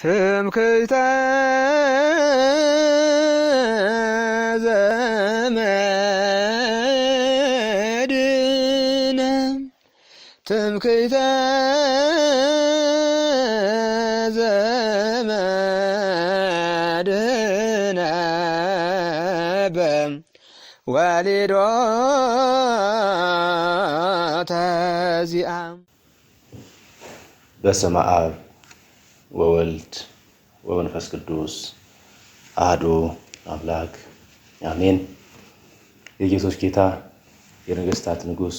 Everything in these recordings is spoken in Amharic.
ትምክህተ ዘመድነ ትምክህተ ዘመድነ ወሊዶተ ዚአም። በስመ አብ ወወልድ ወመንፈስ ቅዱስ አሐዱ አምላክ አሜን። የጌቶች ጌታ የነገሥታት ንጉሥ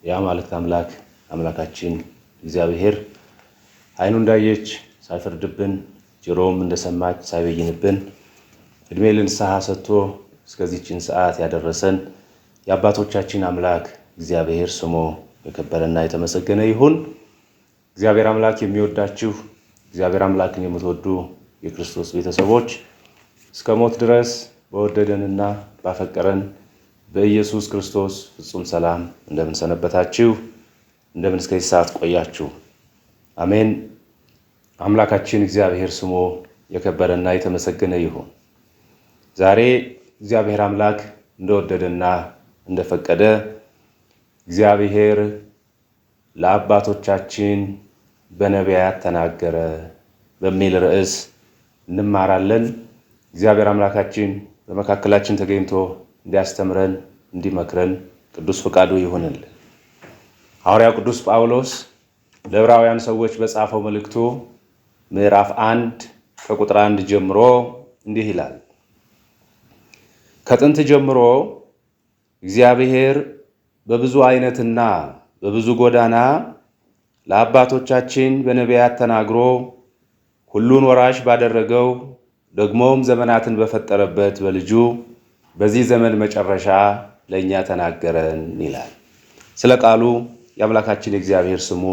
የአማልክት አምላክ አምላካችን እግዚአብሔር ዓይኑ እንዳየች ሳይፈርድብን ጆሮውም እንደሰማች ሳይበይንብን ዕድሜ ለንስሐ ሰጥቶ እስከዚህችን ሰዓት ያደረሰን የአባቶቻችን አምላክ እግዚአብሔር ስሙ የከበረና የተመሰገነ ይሁን። እግዚአብሔር አምላክ የሚወዳችሁ እግዚአብሔር አምላክን የምትወዱ የክርስቶስ ቤተሰቦች እስከ ሞት ድረስ በወደደንና ባፈቀረን በኢየሱስ ክርስቶስ ፍጹም ሰላም እንደምን ሰነበታችሁ? እንደምን እስከዚህ ሰዓት ቆያችሁ? አሜን። አምላካችን እግዚአብሔር ስሙ የከበረና የተመሰገነ ይሁን። ዛሬ እግዚአብሔር አምላክ እንደወደደና እንደፈቀደ እግዚአብሔር ለአባቶቻችን በነቢያት ተናገረ በሚል ርዕስ እንማራለን። እግዚአብሔር አምላካችን በመካከላችን ተገኝቶ እንዲያስተምረን እንዲመክረን ቅዱስ ፈቃዱ ይሁንልን። ሐዋርያው ቅዱስ ጳውሎስ ለዕብራውያን ሰዎች በጻፈው መልእክቱ ምዕራፍ 1 ከቁጥር 1 ጀምሮ እንዲህ ይላል። ከጥንት ጀምሮ እግዚአብሔር በብዙ አይነትና በብዙ ጎዳና ለአባቶቻችን በነቢያት ተናግሮ ሁሉን ወራሽ ባደረገው ደግሞም ዘመናትን በፈጠረበት በልጁ በዚህ ዘመን መጨረሻ ለእኛ ተናገረን ይላል። ስለ ቃሉ የአምላካችን የእግዚአብሔር ስሙ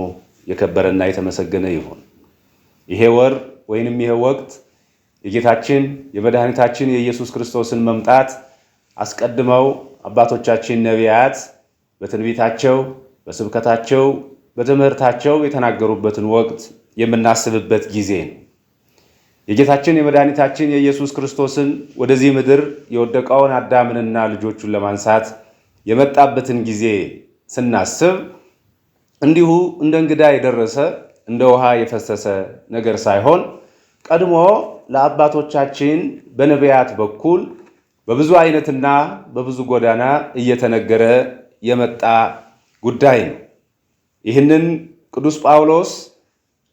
የከበረና የተመሰገነ ይሁን። ይሄ ወር ወይንም ይሄ ወቅት የጌታችን የመድኃኒታችን የኢየሱስ ክርስቶስን መምጣት አስቀድመው አባቶቻችን ነቢያት በትንቢታቸው፣ በስብከታቸው፣ በትምህርታቸው የተናገሩበትን ወቅት የምናስብበት ጊዜ ነው። የጌታችን የመድኃኒታችን የኢየሱስ ክርስቶስን ወደዚህ ምድር የወደቀውን አዳምንና ልጆቹን ለማንሳት የመጣበትን ጊዜ ስናስብ እንዲሁ እንደ እንግዳ የደረሰ እንደ ውሃ የፈሰሰ ነገር ሳይሆን ቀድሞ ለአባቶቻችን በነቢያት በኩል በብዙ አይነትና በብዙ ጎዳና እየተነገረ የመጣ ጉዳይ ነው። ይህንን ቅዱስ ጳውሎስ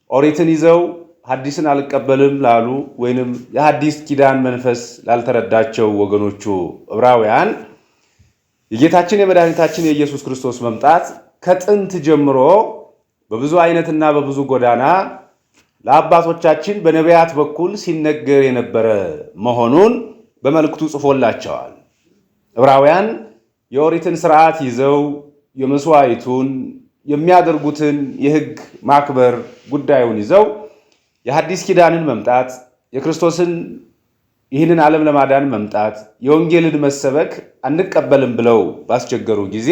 ኦሪትን ይዘው ሐዲስን አልቀበልም ላሉ ወይንም የሐዲስ ኪዳን መንፈስ ላልተረዳቸው ወገኖቹ ዕብራውያን የጌታችን የመድኃኒታችን የኢየሱስ ክርስቶስ መምጣት ከጥንት ጀምሮ በብዙ አይነትና በብዙ ጎዳና ለአባቶቻችን በነቢያት በኩል ሲነገር የነበረ መሆኑን በመልእክቱ ጽፎላቸዋል። ዕብራውያን የኦሪትን ሥርዓት ይዘው የመስዋዕቱን የሚያደርጉትን የሕግ ማክበር ጉዳዩን ይዘው የሐዲስ ኪዳንን መምጣት የክርስቶስን ይህንን ዓለም ለማዳን መምጣት የወንጌልን መሰበክ አንቀበልም ብለው ባስቸገሩ ጊዜ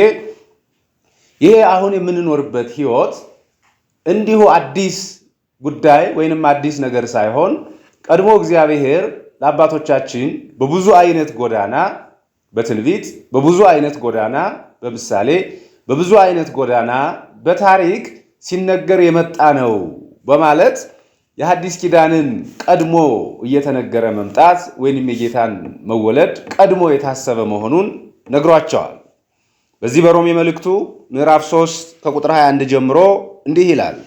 ይሄ አሁን የምንኖርበት ሕይወት እንዲሁ አዲስ ጉዳይ ወይንም አዲስ ነገር ሳይሆን ቀድሞ እግዚአብሔር ለአባቶቻችን በብዙ አይነት ጎዳና በትንቢት በብዙ አይነት ጎዳና በምሳሌ በብዙ አይነት ጎዳና በታሪክ ሲነገር የመጣ ነው በማለት የሐዲስ ኪዳንን ቀድሞ እየተነገረ መምጣት ወይንም የጌታን መወለድ ቀድሞ የታሰበ መሆኑን ነግሯቸዋል። በዚህ በሮሜ መልእክቱ ምዕራፍ 3 ከቁጥር 21 ጀምሮ እንዲህ ይላል።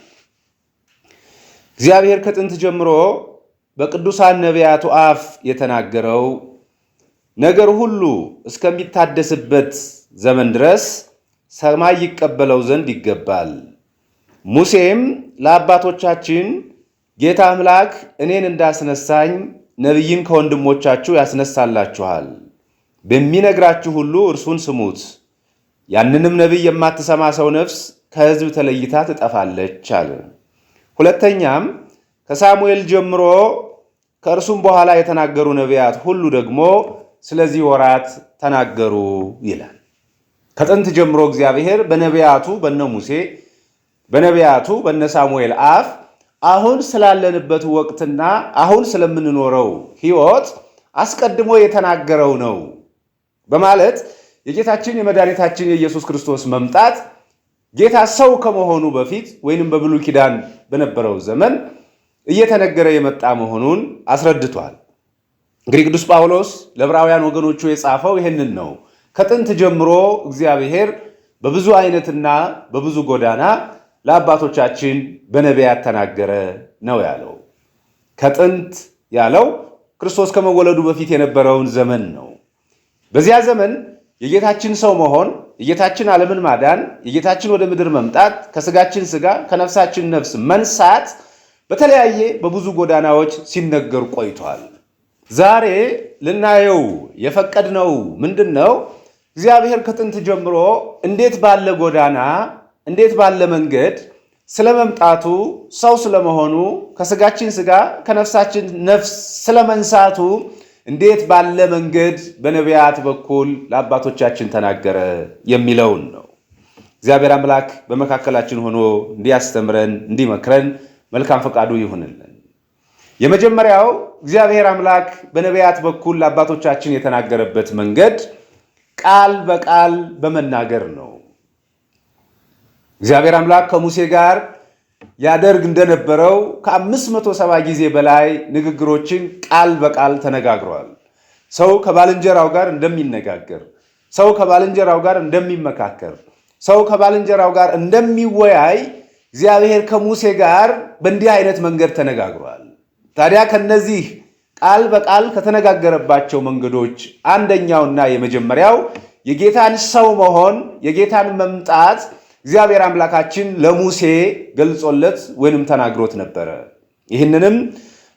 እግዚአብሔር ከጥንት ጀምሮ በቅዱሳን ነቢያቱ አፍ የተናገረው ነገር ሁሉ እስከሚታደስበት ዘመን ድረስ ሰማይ ይቀበለው ዘንድ ይገባል። ሙሴም ለአባቶቻችን ጌታ አምላክ እኔን እንዳስነሳኝ ነቢይን ከወንድሞቻችሁ ያስነሳላችኋል፣ በሚነግራችሁ ሁሉ እርሱን ስሙት፣ ያንንም ነቢይ የማትሰማ ሰው ነፍስ ከሕዝብ ተለይታ ትጠፋለች አለ። ሁለተኛም ከሳሙኤል ጀምሮ ከእርሱም በኋላ የተናገሩ ነቢያት ሁሉ ደግሞ ስለዚህ ወራት ተናገሩ ይላል። ከጥንት ጀምሮ እግዚአብሔር በነቢያቱ በነ ሙሴ በነቢያቱ በነ ሳሙኤል አፍ አሁን ስላለንበት ወቅትና አሁን ስለምንኖረው ሕይወት አስቀድሞ የተናገረው ነው በማለት የጌታችን የመድኃኒታችን የኢየሱስ ክርስቶስ መምጣት ጌታ ሰው ከመሆኑ በፊት ወይንም በብሉይ ኪዳን በነበረው ዘመን እየተነገረ የመጣ መሆኑን አስረድቷል። እንግዲህ ቅዱስ ጳውሎስ ለዕብራውያን ወገኖቹ የጻፈው ይህንን ነው። ከጥንት ጀምሮ እግዚአብሔር በብዙ አይነትና በብዙ ጎዳና ለአባቶቻችን በነቢያት ተናገረ ነው ያለው። ከጥንት ያለው ክርስቶስ ከመወለዱ በፊት የነበረውን ዘመን ነው። በዚያ ዘመን የጌታችን ሰው መሆን፣ የጌታችን ዓለምን ማዳን፣ የጌታችን ወደ ምድር መምጣት፣ ከስጋችን ስጋ ከነፍሳችን ነፍስ መንሳት በተለያየ በብዙ ጎዳናዎች ሲነገር ቆይቷል። ዛሬ ልናየው የፈቀድነው ምንድን ነው? እግዚአብሔር ከጥንት ጀምሮ እንዴት ባለ ጎዳና እንዴት ባለ መንገድ ስለመምጣቱ፣ ሰው ስለመሆኑ፣ ከስጋችን ስጋ ከነፍሳችን ነፍስ ስለመንሳቱ እንዴት ባለ መንገድ በነቢያት በኩል ለአባቶቻችን ተናገረ የሚለውን ነው። እግዚአብሔር አምላክ በመካከላችን ሆኖ እንዲያስተምረን እንዲመክረን መልካም ፈቃዱ ይሁንልን። የመጀመሪያው እግዚአብሔር አምላክ በነቢያት በኩል ለአባቶቻችን የተናገረበት መንገድ ቃል በቃል በመናገር ነው። እግዚአብሔር አምላክ ከሙሴ ጋር ያደርግ እንደነበረው ከ570 ጊዜ በላይ ንግግሮችን ቃል በቃል ተነጋግሯል። ሰው ከባልንጀራው ጋር እንደሚነጋገር፣ ሰው ከባልንጀራው ጋር እንደሚመካከር፣ ሰው ከባልንጀራው ጋር እንደሚወያይ እግዚአብሔር ከሙሴ ጋር በእንዲህ አይነት መንገድ ተነጋግሯል። ታዲያ ከነዚህ ቃል በቃል ከተነጋገረባቸው መንገዶች አንደኛውና የመጀመሪያው የጌታን ሰው መሆን የጌታን መምጣት እግዚአብሔር አምላካችን ለሙሴ ገልጾለት ወይንም ተናግሮት ነበረ። ይህንንም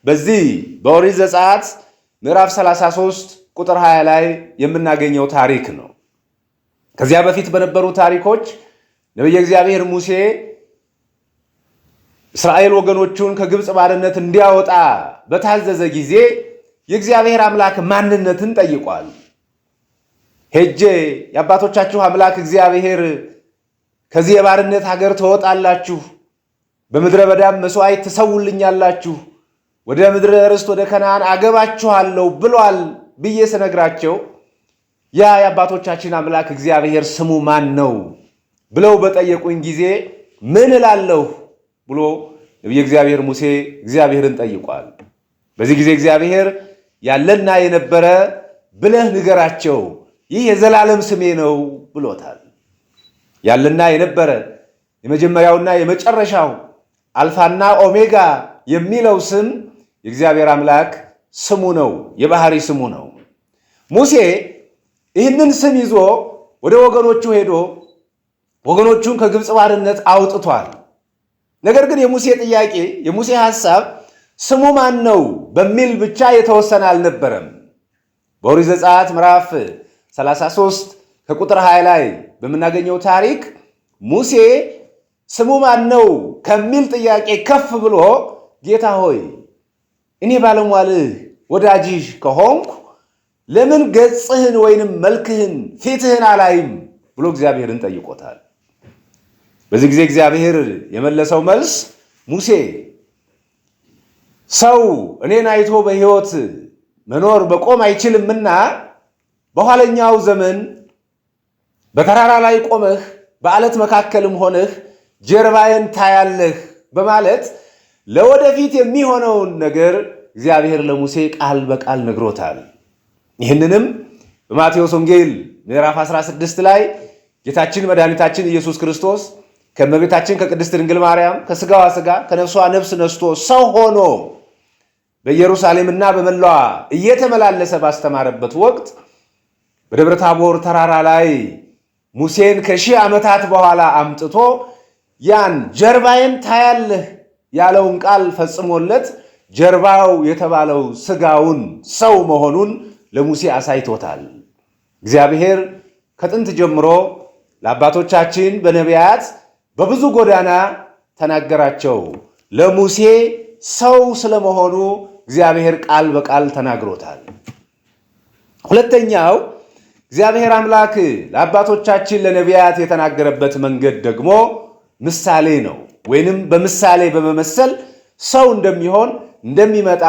በዚህ በኦሪት ዘጸአት ምዕራፍ 33 ቁጥር 20 ላይ የምናገኘው ታሪክ ነው። ከዚያ በፊት በነበሩ ታሪኮች ነቢየ እግዚአብሔር ሙሴ እስራኤል ወገኖቹን ከግብፅ ባርነት እንዲያወጣ በታዘዘ ጊዜ የእግዚአብሔር አምላክ ማንነትን ጠይቋል። ሄጄ የአባቶቻችሁ አምላክ እግዚአብሔር ከዚህ የባርነት ሀገር ትወጣላችሁ፣ በምድረ በዳም መስዋዕት ትሰውልኛላችሁ፣ ወደ ምድረ ርስት ወደ ከነዓን አገባችኋለሁ ብሏል ብዬ ስነግራቸው ያ የአባቶቻችን አምላክ እግዚአብሔር ስሙ ማን ነው ብለው በጠየቁኝ ጊዜ ምን እላለሁ ብሎ ነቢየ እግዚአብሔር ሙሴ እግዚአብሔርን ጠይቋል። በዚህ ጊዜ እግዚአብሔር ያለና የነበረ ብለህ ንገራቸው፣ ይህ የዘላለም ስሜ ነው ብሎታል። ያለና የነበረ የመጀመሪያውና የመጨረሻው አልፋና ኦሜጋ የሚለው ስም የእግዚአብሔር አምላክ ስሙ ነው፣ የባህሪ ስሙ ነው። ሙሴ ይህንን ስም ይዞ ወደ ወገኖቹ ሄዶ ወገኖቹን ከግብፅ ባርነት አውጥቷል። ነገር ግን የሙሴ ጥያቄ የሙሴ ሐሳብ ስሙ ማን ነው በሚል ብቻ የተወሰነ አልነበረም። በኦሪት ዘጸአት ምዕራፍ 33 ከቁጥር 20 ላይ በምናገኘው ታሪክ ሙሴ ስሙ ማን ነው ከሚል ጥያቄ ከፍ ብሎ ጌታ ሆይ እኔ ባለሟልህ ወዳጅህ ከሆንኩ ለምን ገጽህን ወይንም መልክህን ፊትህን አላይም ብሎ እግዚአብሔርን ጠይቆታል። በዚህ ጊዜ እግዚአብሔር የመለሰው መልስ ሙሴ ሰው እኔን አይቶ በሕይወት መኖር በቆም አይችልምና በኋለኛው ዘመን በተራራ ላይ ቆመህ በዓለት መካከልም ሆነህ ጀርባዬን ታያለህ በማለት ለወደፊት የሚሆነውን ነገር እግዚአብሔር ለሙሴ ቃል በቃል ነግሮታል። ይህንንም በማቴዎስ ወንጌል ምዕራፍ 16 ላይ ጌታችን መድኃኒታችን ኢየሱስ ክርስቶስ ከእመቤታችን ከቅድስት ድንግል ማርያም ከሥጋዋ ሥጋ ከነፍሷ ነፍስ ነስቶ ሰው ሆኖ በኢየሩሳሌምና በመላዋ እየተመላለሰ ባስተማረበት ወቅት በደብረ ታቦር ተራራ ላይ ሙሴን ከ1000 ዓመታት በኋላ አምጥቶ ያን ጀርባዬን ታያለህ ያለውን ቃል ፈጽሞለት ጀርባው የተባለው ሥጋውን ሰው መሆኑን ለሙሴ አሳይቶታል። እግዚአብሔር ከጥንት ጀምሮ ለአባቶቻችን በነቢያት በብዙ ጎዳና ተናገራቸው። ለሙሴ ሰው ስለመሆኑ እግዚአብሔር ቃል በቃል ተናግሮታል። ሁለተኛው እግዚአብሔር አምላክ ለአባቶቻችን ለነቢያት የተናገረበት መንገድ ደግሞ ምሳሌ ነው። ወይንም በምሳሌ በመመሰል ሰው እንደሚሆን፣ እንደሚመጣ፣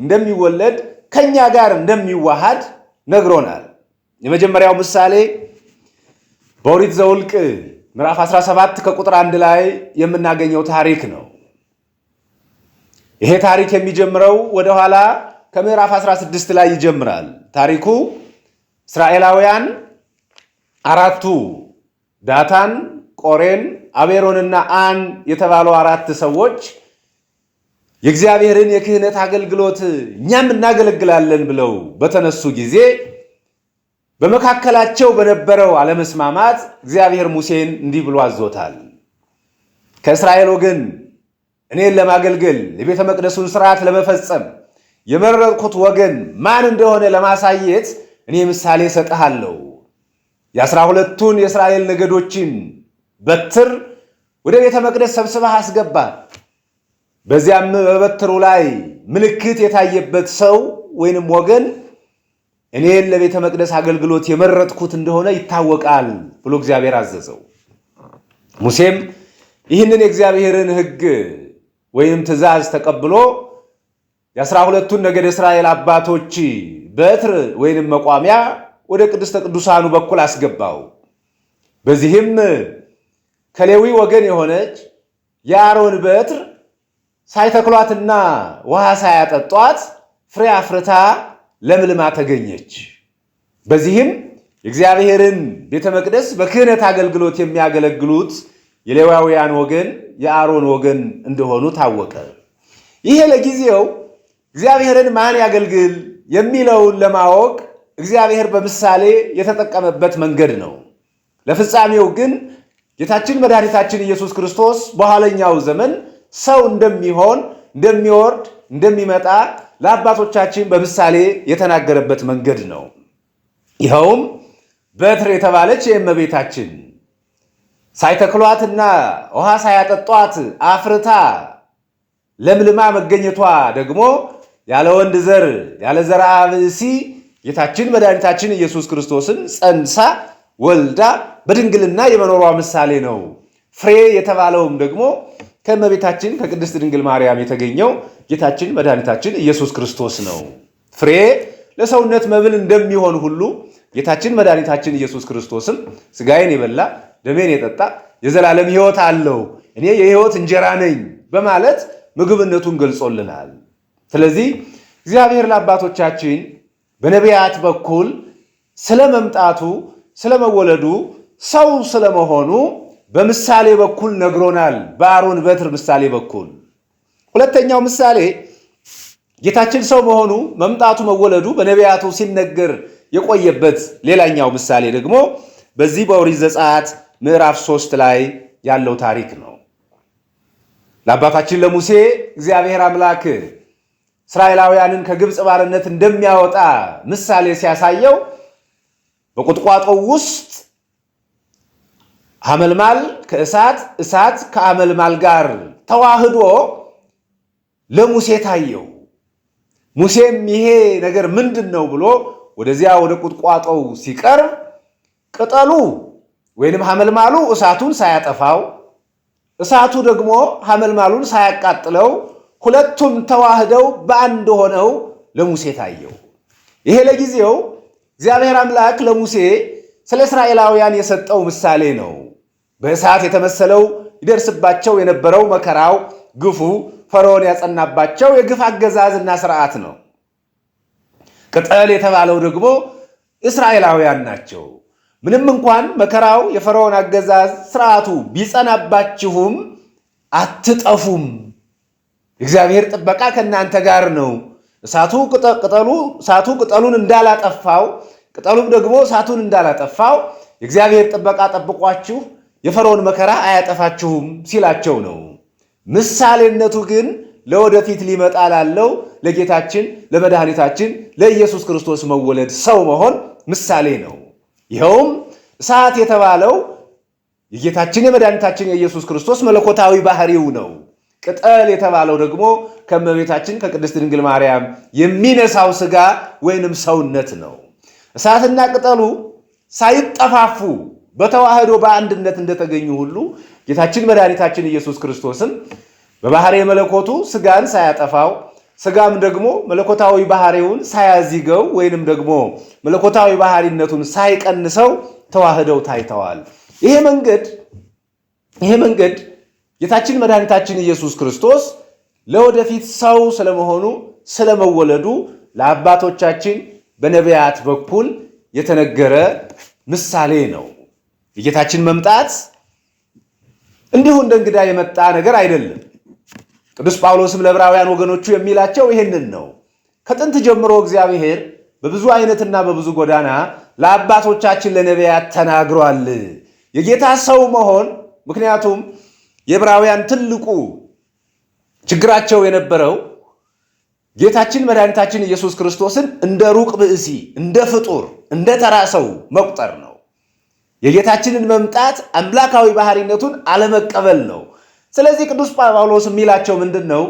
እንደሚወለድ ከኛ ጋር እንደሚዋሃድ ነግሮናል። የመጀመሪያው ምሳሌ በኦሪት ዘኍልቍ ምዕራፍ 17 ከቁጥር 1 ላይ የምናገኘው ታሪክ ነው። ይሄ ታሪክ የሚጀምረው ወደኋላ ከምዕራፍ 16 ላይ ይጀምራል። ታሪኩ እስራኤላውያን አራቱ ዳታን፣ ቆሬን፣ አቤሮንና አን የተባሉ አራት ሰዎች የእግዚአብሔርን የክህነት አገልግሎት እኛም እናገለግላለን ብለው በተነሱ ጊዜ በመካከላቸው በነበረው አለመስማማት እግዚአብሔር ሙሴን እንዲህ ብሎ አዞታል። ከእስራኤል ወገን እኔን ለማገልገል የቤተ መቅደሱን ስርዓት ለመፈጸም የመረጥኩት ወገን ማን እንደሆነ ለማሳየት እኔ ምሳሌ እሰጥሃለሁ። የ12ቱን የእስራኤል ነገዶችን በትር ወደ ቤተ መቅደስ ሰብስበህ አስገባ። በዚያም በበትሩ ላይ ምልክት የታየበት ሰው ወይንም ወገን እኔን ለቤተ መቅደስ አገልግሎት የመረጥኩት እንደሆነ ይታወቃል ብሎ እግዚአብሔር አዘዘው። ሙሴም ይህንን የእግዚአብሔርን ሕግ ወይም ትእዛዝ ተቀብሎ የ12ቱን ነገድ እስራኤል አባቶች በትር ወይንም መቋሚያ ወደ ቅድስተ ቅዱሳኑ በኩል አስገባው። በዚህም ከሌዊ ወገን የሆነች የአሮን በትር ሳይተክሏትና ውሃ ሳያጠጧት ፍሬ አፍርታ ለምልማ ተገኘች። በዚህም የእግዚአብሔርን ቤተ መቅደስ በክህነት አገልግሎት የሚያገለግሉት የሌዋውያን ወገን የአሮን ወገን እንደሆኑ ታወቀ። ይሄ ለጊዜው እግዚአብሔርን ማን ያገልግል የሚለውን ለማወቅ እግዚአብሔር በምሳሌ የተጠቀመበት መንገድ ነው። ለፍጻሜው ግን ጌታችን መድኃኒታችን ኢየሱስ ክርስቶስ በኋለኛው ዘመን ሰው እንደሚሆን፣ እንደሚወርድ፣ እንደሚመጣ ለአባቶቻችን በምሳሌ የተናገረበት መንገድ ነው። ይኸውም በትር የተባለች የእመቤታችን ሳይተክሏትና ውሃ ሳያጠጧት አፍርታ ለምልማ መገኘቷ ደግሞ ያለ ወንድ ዘር ያለ ዘርአ ብእሲ ጌታችን መድኃኒታችን ኢየሱስ ክርስቶስን ጸንሳ ወልዳ በድንግልና የመኖሯ ምሳሌ ነው። ፍሬ የተባለውም ደግሞ ከእመቤታችን ከቅድስት ድንግል ማርያም የተገኘው ጌታችን መድኃኒታችን ኢየሱስ ክርስቶስ ነው። ፍሬ ለሰውነት መብል እንደሚሆን ሁሉ ጌታችን መድኃኒታችን ኢየሱስ ክርስቶስም ሥጋዬን የበላ ደሜን የጠጣ የዘላለም ሕይወት አለው፣ እኔ የሕይወት እንጀራ ነኝ በማለት ምግብነቱን ገልጾልናል። ስለዚህ እግዚአብሔር ለአባቶቻችን በነቢያት በኩል ስለ መምጣቱ፣ ስለ መወለዱ፣ ሰው ስለመሆኑ በምሳሌ በኩል ነግሮናል። በአሮን በትር ምሳሌ በኩል ሁለተኛው ምሳሌ ጌታችን ሰው መሆኑ፣ መምጣቱ፣ መወለዱ በነቢያቱ ሲነገር የቆየበት ሌላኛው ምሳሌ ደግሞ በዚህ በኦሪት ዘጸአት ምዕራፍ 3 ላይ ያለው ታሪክ ነው። ለአባታችን ለሙሴ እግዚአብሔር አምላክ እስራኤላውያንን ከግብፅ ባርነት እንደሚያወጣ ምሳሌ ሲያሳየው በቁጥቋጦው ውስጥ ሐመልማል ከእሳት እሳት ከሐመልማል ጋር ተዋህዶ ለሙሴ ታየው። ሙሴም ይሄ ነገር ምንድን ነው ብሎ ወደዚያ ወደ ቁጥቋጦው ሲቀርብ ቅጠሉ ወይንም ሐመልማሉ እሳቱን ሳያጠፋው፣ እሳቱ ደግሞ ሐመልማሉን ሳያቃጥለው ሁለቱም ተዋህደው በአንድ ሆነው ለሙሴ ታየው። ይሄ ለጊዜው እግዚአብሔር አምላክ ለሙሴ ስለ እስራኤላውያን የሰጠው ምሳሌ ነው። በእሳት የተመሰለው ይደርስባቸው የነበረው መከራው፣ ግፉ፣ ፈርዖን ያጸናባቸው የግፍ አገዛዝና ስርዓት ነው። ቅጠል የተባለው ደግሞ እስራኤላውያን ናቸው። ምንም እንኳን መከራው፣ የፈርዖን አገዛዝ ስርዓቱ ቢጸናባችሁም አትጠፉም፣ እግዚአብሔር ጥበቃ ከእናንተ ጋር ነው። እሳቱ ቅጠሉን እንዳላጠፋው፣ ቅጠሉም ደግሞ እሳቱን እንዳላጠፋው የእግዚአብሔር ጥበቃ ጠብቋችሁ የፈርዖን መከራ አያጠፋችሁም ሲላቸው ነው። ምሳሌነቱ ግን ለወደፊት ሊመጣ ላለው ለጌታችን ለመድኃኒታችን ለኢየሱስ ክርስቶስ መወለድ ሰው መሆን ምሳሌ ነው። ይኸውም እሳት የተባለው የጌታችን የመድኃኒታችን የኢየሱስ ክርስቶስ መለኮታዊ ባህሪው ነው። ቅጠል የተባለው ደግሞ ከእመቤታችን ከቅድስት ድንግል ማርያም የሚነሳው ሥጋ ወይንም ሰውነት ነው። እሳትና ቅጠሉ ሳይጠፋፉ በተዋህዶ በአንድነት እንደተገኙ ሁሉ ጌታችን መድኃኒታችን ኢየሱስ ክርስቶስም በባህሪ መለኮቱ ስጋን ሳያጠፋው ስጋም ደግሞ መለኮታዊ ባህሪውን ሳያዚገው ወይንም ደግሞ መለኮታዊ ባህሪነቱን ሳይቀንሰው ተዋህደው ታይተዋል። ይሄ መንገድ ጌታችን መድኃኒታችን ኢየሱስ ክርስቶስ ለወደፊት ሰው ስለመሆኑ ስለመወለዱ ለአባቶቻችን በነቢያት በኩል የተነገረ ምሳሌ ነው። የጌታችን መምጣት እንዲሁ እንደ እንግዳ የመጣ ነገር አይደለም። ቅዱስ ጳውሎስም ለዕብራውያን ወገኖቹ የሚላቸው ይህንን ነው። ከጥንት ጀምሮ እግዚአብሔር በብዙ አይነትና በብዙ ጎዳና ለአባቶቻችን ለነቢያት ተናግሯል። የጌታ ሰው መሆን ምክንያቱም የዕብራውያን ትልቁ ችግራቸው የነበረው ጌታችን መድኃኒታችን ኢየሱስ ክርስቶስን እንደ ሩቅ ብእሲ፣ እንደ ፍጡር፣ እንደ ተራ ሰው መቁጠር ነው። የጌታችንን መምጣት አምላካዊ ባህሪነቱን አለመቀበል ነው። ስለዚህ ቅዱስ ጳውሎስ የሚላቸው ምንድን ነው?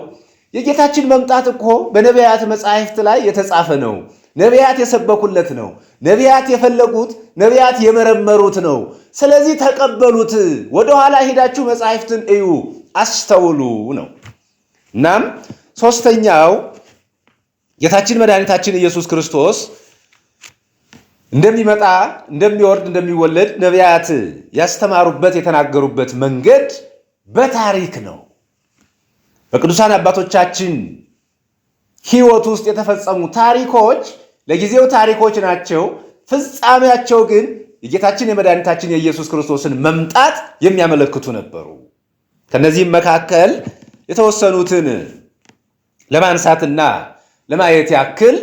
የጌታችን መምጣት እኮ በነቢያት መጻሕፍት ላይ የተጻፈ ነው። ነቢያት የሰበኩለት ነው። ነቢያት የፈለጉት፣ ነቢያት የመረመሩት ነው። ስለዚህ ተቀበሉት። ወደኋላ ሄዳችሁ መጻሕፍትን እዩ፣ አስተውሉ ነው። እናም ሦስተኛው ጌታችን መድኃኒታችን ኢየሱስ ክርስቶስ እንደሚመጣ፣ እንደሚወርድ፣ እንደሚወለድ ነቢያት ያስተማሩበት የተናገሩበት መንገድ በታሪክ ነው። በቅዱሳን አባቶቻችን ሕይወት ውስጥ የተፈጸሙ ታሪኮች ለጊዜው ታሪኮች ናቸው። ፍጻሜያቸው ግን የጌታችን የመድኃኒታችን የኢየሱስ ክርስቶስን መምጣት የሚያመለክቱ ነበሩ። ከነዚህም መካከል የተወሰኑትን ለማንሳትና ለማየት ያክል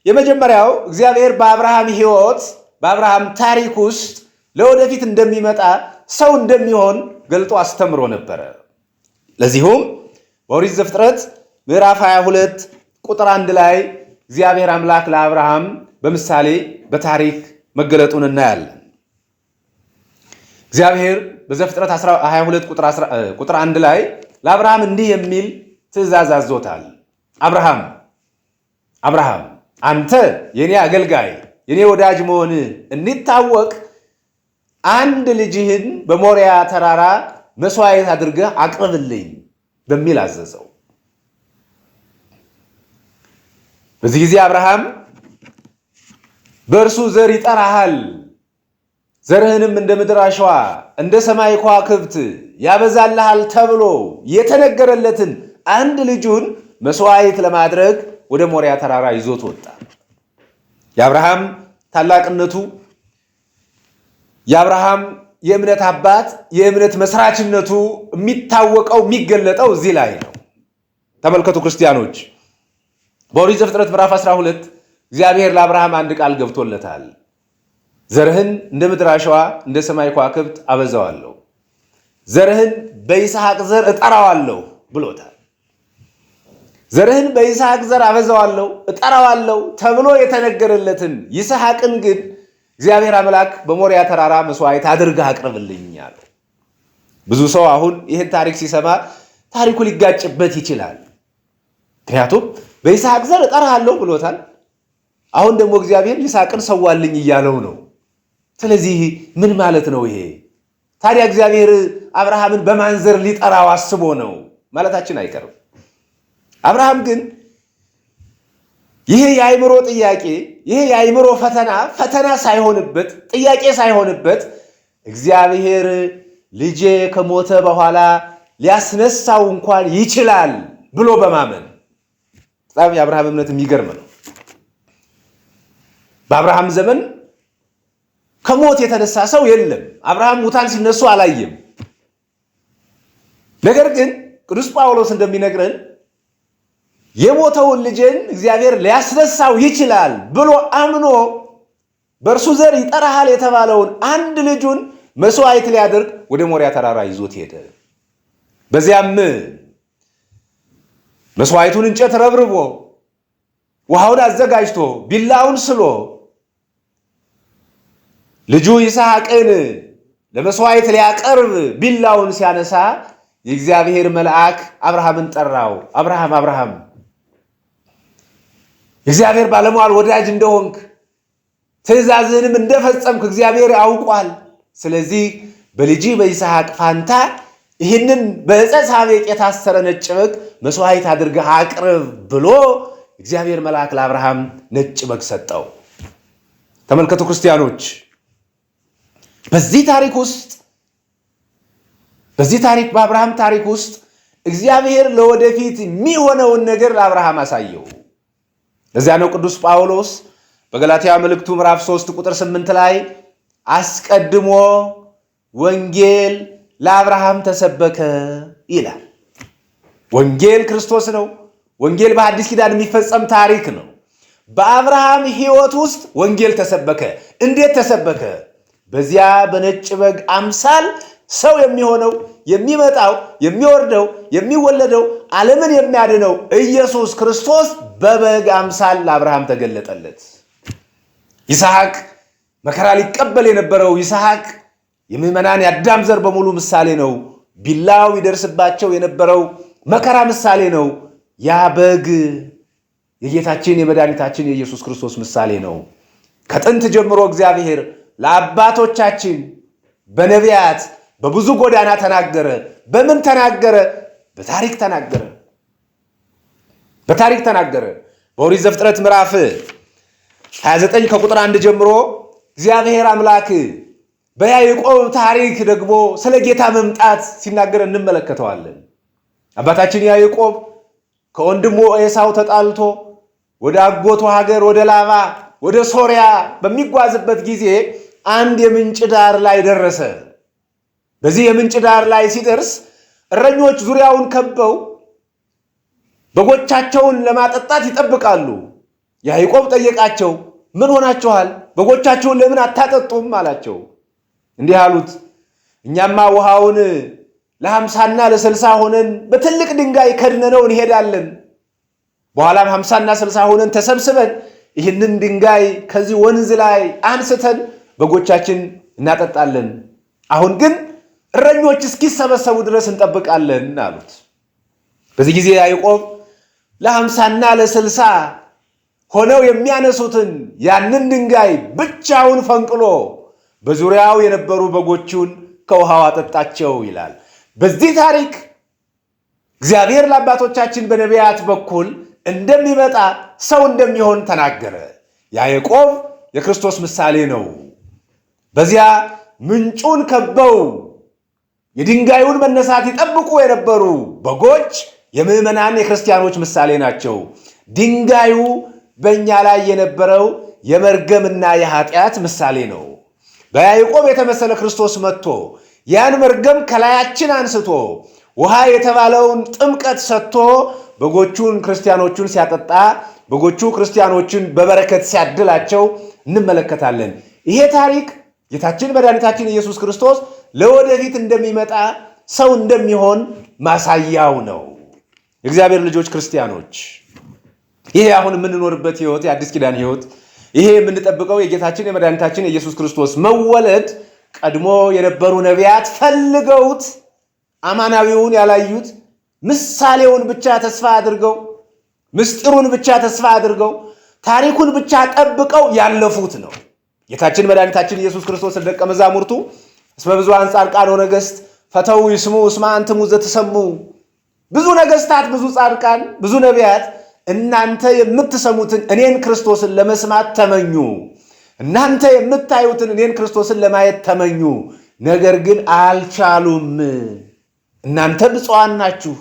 የመጀመሪያው እግዚአብሔር በአብርሃም ሕይወት በአብርሃም ታሪክ ውስጥ ለወደፊት እንደሚመጣ ሰው እንደሚሆን ገልጦ አስተምሮ ነበረ። ለዚሁም በኦሪት ዘፍጥረት ምዕራፍ 22 ቁጥር 1 ላይ እግዚአብሔር አምላክ ለአብርሃም በምሳሌ በታሪክ መገለጡን እናያለን። እግዚአብሔር በዘፍጥረት 22 ቁጥር 1 ላይ ለአብርሃም እንዲህ የሚል ትእዛዝ አዞታል። አብርሃም አንተ የኔ አገልጋይ የኔ ወዳጅ መሆን እንዲታወቅ አንድ ልጅህን በሞሪያ ተራራ መስዋዕት አድርገህ አቅርብልኝ በሚል አዘዘው። በዚህ ጊዜ አብርሃም በእርሱ ዘር ይጠራሃል፣ ዘርህንም እንደ ምድር አሸዋ እንደ ሰማይ ከዋክብት ያበዛልሃል ተብሎ የተነገረለትን አንድ ልጁን መስዋዕት ለማድረግ ወደ ሞሪያ ተራራ ይዞት ወጣ። የአብርሃም ታላቅነቱ፣ የአብርሃም የእምነት አባት የእምነት መስራችነቱ የሚታወቀው የሚገለጠው እዚህ ላይ ነው። ተመልከቱ ክርስቲያኖች፣ በኦሪት ዘፍጥረት ምዕራፍ 12 እግዚአብሔር ለአብርሃም አንድ ቃል ገብቶለታል። ዘርህን እንደ ምድር አሸዋ እንደ ሰማይ ከዋክብት አበዛዋለሁ፣ ዘርህን በይስሐቅ ዘር እጠራዋለሁ ብሎታል። ዘርህን በይስሐቅ ዘር አበዛዋለሁ እጠራዋለሁ ተብሎ የተነገረለትን ይስሐቅን ግን እግዚአብሔር አምላክ በሞሪያ ተራራ መስዋዕት አድርገህ አቅርብልኝ አለ። ብዙ ሰው አሁን ይህን ታሪክ ሲሰማ ታሪኩ ሊጋጭበት ይችላል። ምክንያቱም በይስሐቅ ዘር እጠራሃለሁ ብሎታል። አሁን ደግሞ እግዚአብሔር ይስሐቅን ሰዋልኝ እያለው ነው። ስለዚህ ምን ማለት ነው ይሄ? ታዲያ እግዚአብሔር አብርሃምን በማን ዘር ሊጠራው አስቦ ነው ማለታችን አይቀርም። አብርሃም ግን ይሄ የአእምሮ ጥያቄ፣ ይሄ የአእምሮ ፈተና ሳይሆንበት፣ ጥያቄ ሳይሆንበት እግዚአብሔር ልጄ ከሞተ በኋላ ሊያስነሳው እንኳን ይችላል ብሎ በማመን በጣም የአብርሃም እምነት የሚገርም ነው። በአብርሃም ዘመን ከሞት የተነሳ ሰው የለም። አብርሃም ሙታን ሲነሱ አላየም። ነገር ግን ቅዱስ ጳውሎስ እንደሚነግረን የሞተውን ልጅን እግዚአብሔር ሊያስነሳው ይችላል ብሎ አምኖ በእርሱ ዘር ይጠራሃል የተባለውን አንድ ልጁን መስዋዕት ሊያደርግ ወደ ሞሪያ ተራራ ይዞት ሄደ። በዚያም መስዋዕቱን እንጨት ረብርቦ ውሃውን አዘጋጅቶ ቢላውን ስሎ ልጁ ይስሐቅን ለመስዋዕት ሊያቀርብ ቢላውን ሲያነሳ የእግዚአብሔር መልአክ አብርሃምን ጠራው። አብርሃም የእግዚአብሔር ባለሟል ወዳጅ እንደሆንክ ትእዛዝህንም እንደፈጸምክ እግዚአብሔር ያውቋል። ስለዚህ በልጅ በይስሐቅ ፋንታ ይህንን በዕፀ ሳቤቅ የታሰረ ነጭ በግ መስዋዕት አድርገህ አቅርብ ብሎ እግዚአብሔር መልአክ ለአብርሃም ነጭ በግ ሰጠው። ተመልከቱ ክርስቲያኖች፣ በአብርሃም ታሪክ ውስጥ እግዚአብሔር ለወደፊት የሚሆነውን ነገር ለአብርሃም አሳየው። እዚያ ነው ቅዱስ ጳውሎስ በገላትያ መልእክቱ ምዕራፍ 3 ቁጥር 8 ላይ አስቀድሞ ወንጌል ለአብርሃም ተሰበከ ይላል። ወንጌል ክርስቶስ ነው። ወንጌል በአዲስ ኪዳን የሚፈጸም ታሪክ ነው። በአብርሃም ሕይወት ውስጥ ወንጌል ተሰበከ። እንዴት ተሰበከ? በዚያ በነጭ በግ አምሳል ሰው የሚሆነው የሚመጣው የሚወርደው የሚወለደው ዓለምን የሚያድነው ኢየሱስ ክርስቶስ በበግ አምሳል ለአብርሃም ተገለጠለት። ይስሐቅ መከራ ሊቀበል የነበረው ይስሐቅ የምዕመናን የአዳም ዘር በሙሉ ምሳሌ ነው። ቢላው ይደርስባቸው የነበረው መከራ ምሳሌ ነው። ያ በግ የጌታችን የመድኃኒታችን የኢየሱስ ክርስቶስ ምሳሌ ነው። ከጥንት ጀምሮ እግዚአብሔር ለአባቶቻችን በነቢያት በብዙ ጎዳና ተናገረ። በምን ተናገረ? በታሪክ ተናገረ። በኦሪት ዘፍጥረት ምዕራፍ 29 ከቁጥር 1 ጀምሮ እግዚአብሔር አምላክ በያዕቆብ ታሪክ ደግሞ ስለ ጌታ መምጣት ሲናገር እንመለከተዋለን። አባታችን ያዕቆብ ከወንድሙ ኤሳው ተጣልቶ ወደ አጎቱ ሀገር ወደ ላባ ወደ ሶርያ በሚጓዝበት ጊዜ አንድ የምንጭ ዳር ላይ ደረሰ። በዚህ የምንጭ ዳር ላይ ሲደርስ እረኞች ዙሪያውን ከበው በጎቻቸውን ለማጠጣት ይጠብቃሉ። ያዕቆብ ጠየቃቸው፣ ምን ሆናችኋል? በጎቻችሁን ለምን አታጠጡም አላቸው። እንዲህ አሉት፣ እኛማ ውሃውን ለ50ና ለ60 ሆነን በትልቅ ድንጋይ ከድነነው እንሄዳለን። በኋላም 50ና 60 ሆነን ተሰብስበን ይህንን ድንጋይ ከዚህ ወንዝ ላይ አንስተን በጎቻችን እናጠጣለን። አሁን ግን እረኞች እስኪሰበሰቡ ድረስ እንጠብቃለን አሉት። በዚህ ጊዜ ያዕቆብ ለ50ና ለ60 ሆነው የሚያነሱትን ያንን ድንጋይ ብቻውን ፈንቅሎ በዙሪያው የነበሩ በጎቹን ከውሃው አጠጣቸው ይላል። በዚህ ታሪክ እግዚአብሔር ለአባቶቻችን በነቢያት በኩል እንደሚመጣ ሰው እንደሚሆን ተናገረ። ያዕቆብ የክርስቶስ ምሳሌ ነው። በዚያ ምንጩን ከበው የድንጋዩን መነሳት ይጠብቁ የነበሩ በጎች የምዕመናን የክርስቲያኖች ምሳሌ ናቸው። ድንጋዩ በእኛ ላይ የነበረው የመርገምና የኃጢአት ምሳሌ ነው። በያዕቆብ የተመሰለ ክርስቶስ መጥቶ ያን መርገም ከላያችን አንስቶ ውሃ የተባለውን ጥምቀት ሰጥቶ በጎቹን ክርስቲያኖቹን ሲያጠጣ በጎቹ ክርስቲያኖችን በበረከት ሲያድላቸው እንመለከታለን። ይሄ ታሪክ ጌታችን መድኃኒታችን ኢየሱስ ክርስቶስ ለወደፊት እንደሚመጣ ሰው እንደሚሆን ማሳያው ነው። የእግዚአብሔር ልጆች ክርስቲያኖች፣ ይሄ አሁን የምንኖርበት ሕይወት የአዲስ ኪዳን ሕይወት፣ ይሄ የምንጠብቀው የጌታችን የመድኃኒታችን የኢየሱስ ክርስቶስ መወለድ ቀድሞ የነበሩ ነቢያት ፈልገውት አማናዊውን ያላዩት ምሳሌውን ብቻ ተስፋ አድርገው ምስጢሩን ብቻ ተስፋ አድርገው ታሪኩን ብቻ ጠብቀው ያለፉት ነው። ጌታችን መድኃኒታችን ኢየሱስ ክርስቶስ ደቀ መዛሙርቱ እስመ ብዙኃን ጻድቃን ወነገሥት ፈተው ይስሙ እስመ አንትሙ ዘትሰሙ፣ ብዙ ነገሥታት፣ ብዙ ጻድቃን፣ ብዙ ነቢያት እናንተ የምትሰሙትን እኔን ክርስቶስን ለመስማት ተመኙ፣ እናንተ የምታዩትን እኔን ክርስቶስን ለማየት ተመኙ፣ ነገር ግን አልቻሉም። እናንተ ብፁዓን ናችሁ።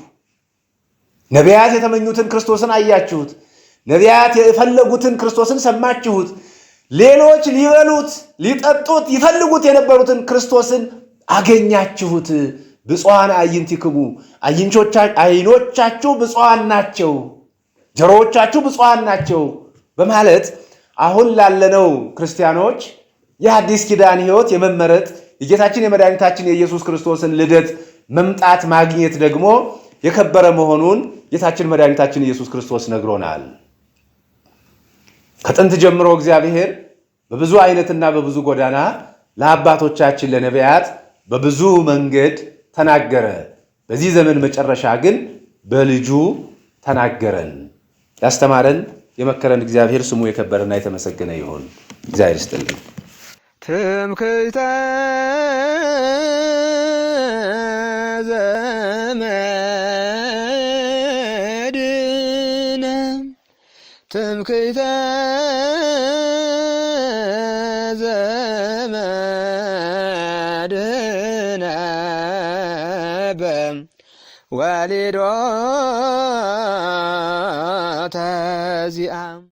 ነቢያት የተመኙትን ክርስቶስን አያችሁት። ነቢያት የፈለጉትን ክርስቶስን ሰማችሁት። ሌሎች ሊበሉት ሊጠጡት ይፈልጉት የነበሩትን ክርስቶስን አገኛችሁት። ብፁዓን አዕይንቲክሙ፣ ዓይኖቻችሁ ብፁዓን ናቸው፣ ጆሮዎቻችሁ ብፁዓን ናቸው በማለት አሁን ላለነው ክርስቲያኖች የአዲስ ኪዳን ሕይወት የመመረጥ የጌታችን የመድኃኒታችን የኢየሱስ ክርስቶስን ልደት መምጣት ማግኘት ደግሞ የከበረ መሆኑን ጌታችን መድኃኒታችን ኢየሱስ ክርስቶስ ነግሮናል። ከጥንት ጀምሮ እግዚአብሔር በብዙ አይነትና በብዙ ጎዳና ለአባቶቻችን ለነቢያት በብዙ መንገድ ተናገረ። በዚህ ዘመን መጨረሻ ግን በልጁ ተናገረን። ያስተማረን የመከረን እግዚአብሔር ስሙ የከበረና የተመሰገነ ይሁን። እግዚአብሔር ይስጥልን። ትምክህተ ዘመድነ ትምክህተ ዘመድነ በወሊዶተ ዚአም